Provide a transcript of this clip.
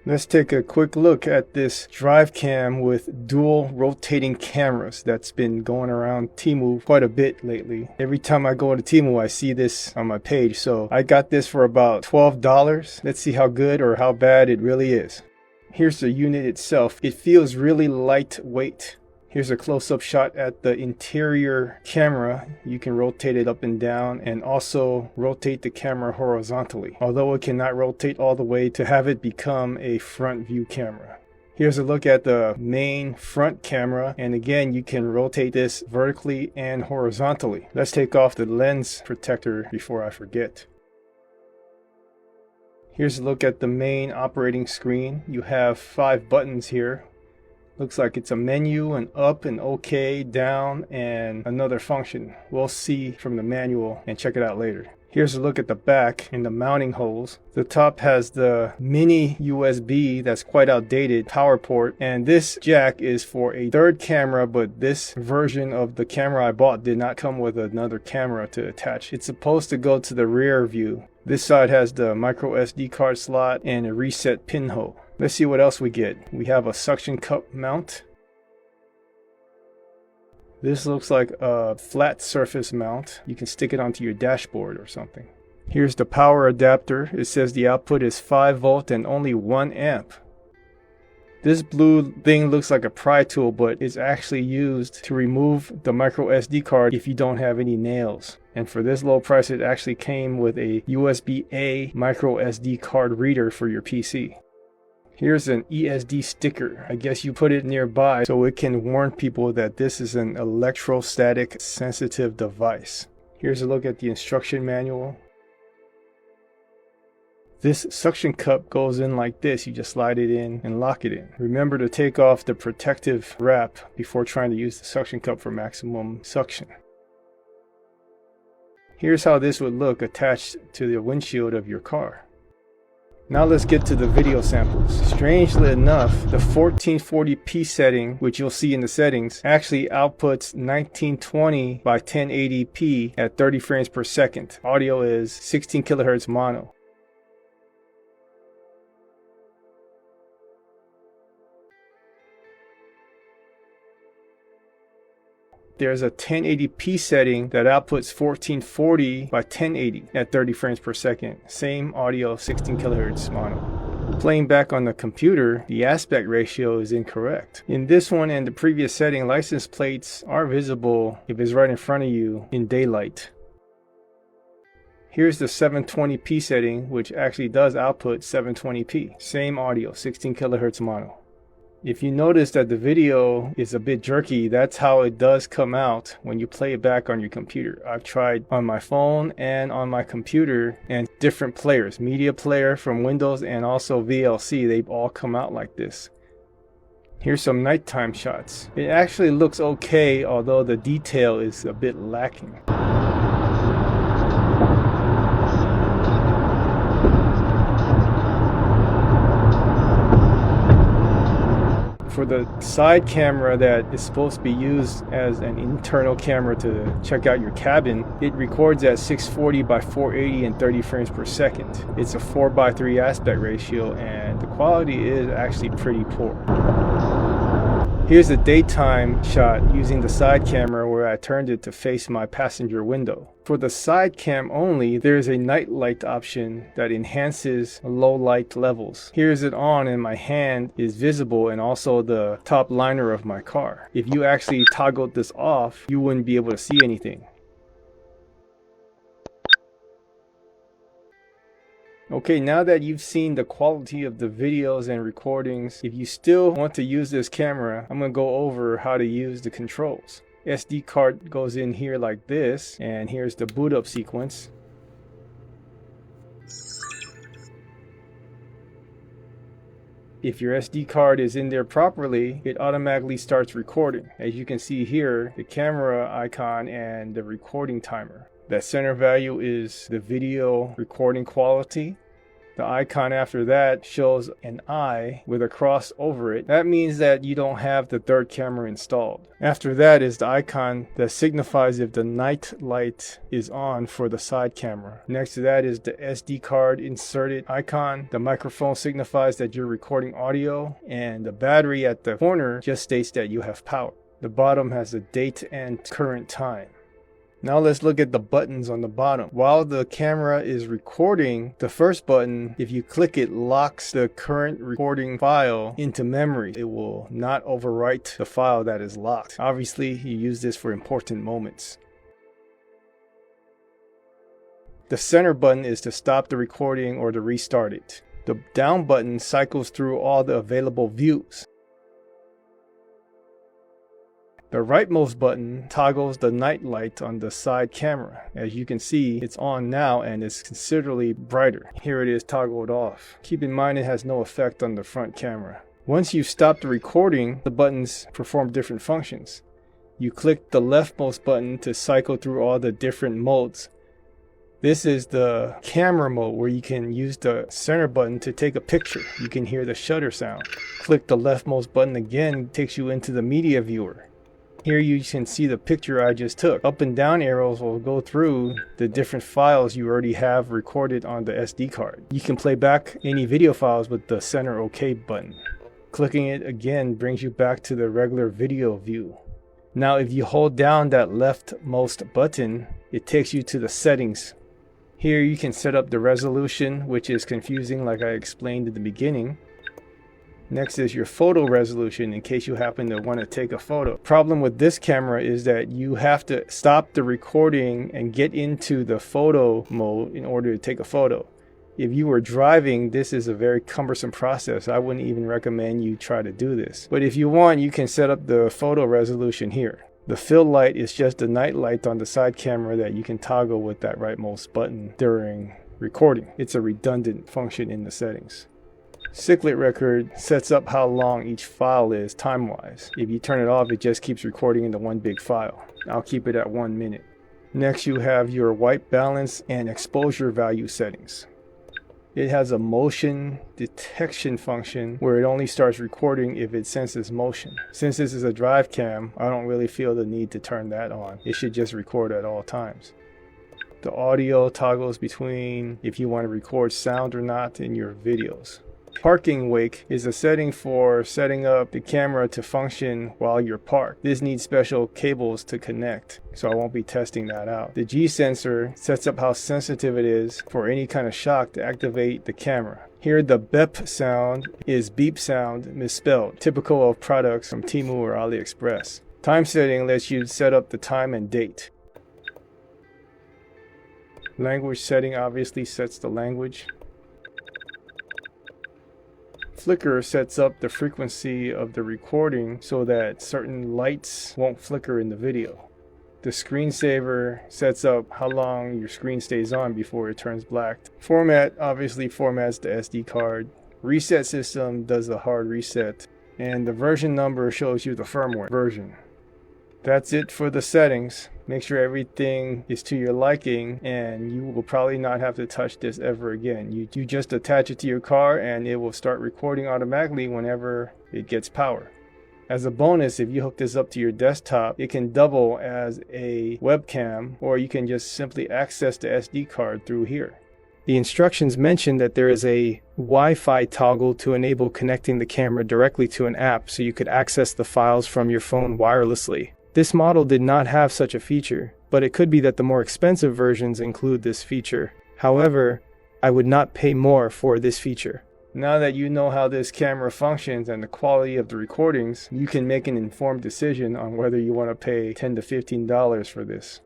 Let's take a quick look at this drive cam with dual rotating cameras that's been going around Temu quite a bit lately. Every time I go to Temu, I see this on my page. So I got this for about $12. Let's see how good or how bad it really is. Here's the unit itself. It feels really lightweight. Here's a close-up shot at the interior camera. You can rotate it up and down and also rotate the camera horizontally, although it cannot rotate all the way to have it become a front view camera. Here's a look at the main front camera, and again you can rotate this vertically and horizontally. Let's take off the lens protector before I forget. Here's a look at the main operating screen. You have 5 buttons here. Looks like it's a menu, an up, an OK, down, and another function. We'll see from the manual and check it out later. Here's a look at the back and the mounting holes. The top has the mini USB that's quite outdated power port, and this jack is for a third camera, but this version of the camera I bought did not come with another camera to attach. It's supposed to go to the rear view. This side has the micro SD card slot and a reset pinhole. Let's see what else we get. We have a suction cup mount. This looks like a flat surface mount. You can stick it onto your dashboard or something. Here's the power adapter. It says the output is 5 volt and only 1 amp. This blue thing looks like a pry tool, but it's actually used to remove the micro SD card if you don't have any nails. And for this low price, it actually came with a USB-A micro SD card reader for your PC. Here's an ESD sticker. I guess you put it nearby so it can warn people that this is an electrostatic sensitive device. Here's a look at the instruction manual. This suction cup goes in like this. You just slide it in and lock it in. Remember to take off the protective wrap before trying to use the suction cup for maximum suction. Here's how this would look attached to the windshield of your car. Now let's get to the video samples. Strangely enough, the 1440p setting, which you'll see in the settings, actually outputs 1920 by 1080p at 30 frames per second. Audio is 16 kilohertz mono. There's a 1080p setting that outputs 1440 by 1080 at 30 frames per second. Same audio, 16 kilohertz mono. Playing back on the computer, the aspect ratio is incorrect. In this one and the previous setting, license plates are visible if it's right in front of you in daylight. Here's the 720p setting, which actually does output 720p. Same audio, 16 kilohertz mono. If you notice that the video is a bit jerky, that's how it does come out when you play it back on your computer. I've tried on my phone and on my computer and different players, media player from Windows and also VLC, they've all come out like this. Here's some nighttime shots. It actually looks okay, although the detail is a bit lacking. For the side camera that is supposed to be used as an internal camera to check out your cabin, it records at 640 by 480 and 30 frames per second. It's a 4:3 aspect ratio and the quality is actually pretty poor. Here's a daytime shot using the side camera where I turned it to face my passenger window. For the side cam only, there's a night light option that enhances low light levels. Here's it on and my hand is visible and also the top liner of my car. If you actually toggled this off, you wouldn't be able to see anything. Okay, now that you've seen the quality of the videos and recordings, if you still want to use this camera, I'm going to go over how to use the controls. SD card goes in here like this, and here's the boot up sequence. If your SD card is in there properly, it automatically starts recording. As you can see here, the camera icon and the recording timer. That center value is the video recording quality. The icon after that shows an eye with a cross over it. That means that you don't have the third camera installed. After that is the icon that signifies if the night light is on for the side camera. Next to that is the SD card inserted icon. The microphone signifies that you're recording audio, and the battery at the corner just states that you have power. The bottom has the date and current time. Now let's look at the buttons on the bottom. While the camera is recording, the first button, if you click it, locks the current recording file into memory. It will not overwrite the file that is locked. Obviously, you use this for important moments. The center button is to stop the recording or to restart it. The down button cycles through all the available views. The rightmost button toggles the night light on the side camera. As you can see, it's on now and it's considerably brighter. Here it is toggled off. Keep in mind it has no effect on the front camera. Once you've stopped the recording, the buttons perform different functions. You click the leftmost button to cycle through all the different modes. This is the camera mode where you can use the center button to take a picture. You can hear the shutter sound. Click the leftmost button again, it takes you into the media viewer. Here you can see the picture I just took. Up and down arrows will go through the different files you already have recorded on the SD card. You can play back any video files with the center OK button. Clicking it again brings you back to the regular video view. Now if you hold down that leftmost button, it takes you to the settings. Here you can set up the resolution, which is confusing like I explained at the beginning. Next is your photo resolution in case you happen to want to take a photo. Problem with this camera is that you have to stop the recording and get into the photo mode in order to take a photo. If you were driving, this is a very cumbersome process. I wouldn't even recommend you try to do this. But if you want, you can set up the photo resolution here. The fill light is just the night light on the side camera that you can toggle with that rightmost button during recording. It's a redundant function in the settings. Cyclic record sets up how long each file is time-wise. If you turn it off, it just keeps recording into one big file. I'll keep it at 1 minute. Next, you have your white balance and exposure value settings. It has a motion detection function where it only starts recording if it senses motion. Since this is a drive cam, I don't really feel the need to turn that on. It should just record at all times. The audio toggles between if you want to record sound or not in your videos. Parking wake is a setting for setting up the camera to function while you're parked. This needs special cables to connect, so I won't be testing that out. The G sensor sets up how sensitive it is for any kind of shock to activate the camera. Here the BEP sound is beep sound misspelled, typical of products from Temu or AliExpress. Time setting lets you set up the time and date. Language setting obviously sets the language. Flicker sets up the frequency of the recording so that certain lights won't flicker in the video. The screensaver sets up how long your screen stays on before it turns black. Format obviously formats the SD card. Reset system does the hard reset. And the version number shows you the firmware version. That's it for the settings. Make sure everything is to your liking and you will probably not have to touch this ever again. You just attach it to your car and it will start recording automatically whenever it gets power. As a bonus, if you hook this up to your desktop, it can double as a webcam, or you can just simply access the SD card through here. The instructions mention that there is a Wi-Fi toggle to enable connecting the camera directly to an app so you could access the files from your phone wirelessly. This model did not have such a feature, but it could be that the more expensive versions include this feature. However, I would not pay more for this feature. Now that you know how this camera functions and the quality of the recordings, you can make an informed decision on whether you want to pay $10 to $15 for this.